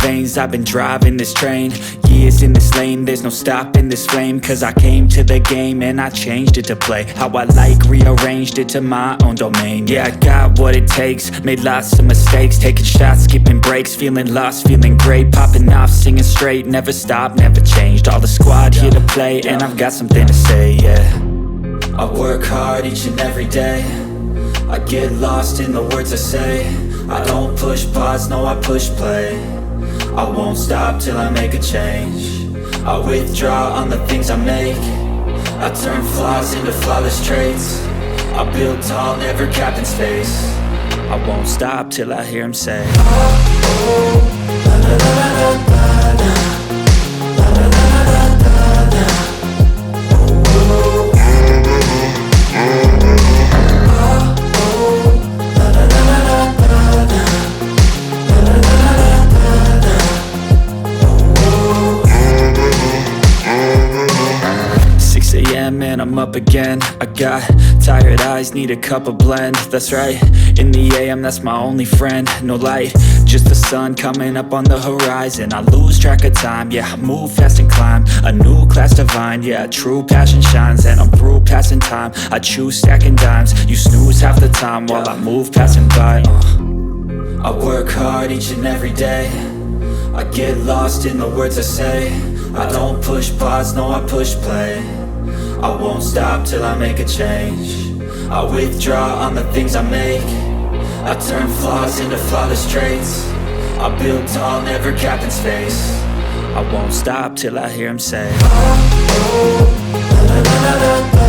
veins, I've been driving this train. Years in this lane, there's no stopping this flame. Cause I came to the game and I changed it to play how I like, rearranged it to my own domain. Yeah, I got what it takes, made lots of mistakes, taking shots, skipping breaks, feeling lost, feeling great, popping off, singing straight, never stopped, never changed. All the squad here to play, and I've got something to say, yeah. I work hard each and every day, I get lost in the words I say. I don't push pause, no, I push play. I won't stop till I make a change. I withdraw on the things I make. I turn flaws into flawless traits. I build tall, never capped in space. I won't stop till I hear him say, oh, la la la la la la, la la la la la la, oh, oh, la la la la la la, la la la la la la, oh, oh. 6 a.m. and I'm up again. I got tired eyes, need a cup of blend. That's right, in the AM, that's my only friend. No light, just the sun coming up on the horizon. I lose track of time, yeah, I move fast and climb a new class divine, yeah, true passion shines. And I'm through passing time, I choose stacking dimes. You snooze half the time while I move passing by. I work hard each and every day, I get lost in the words I say. I don't push pause, no, I push play. I won't stop till I make a change. I withdraw on the things I make. I turn flaws into flawless traits. I build tall, never capped in space. I won't stop till I hear him say, oh, oh, la la la la la.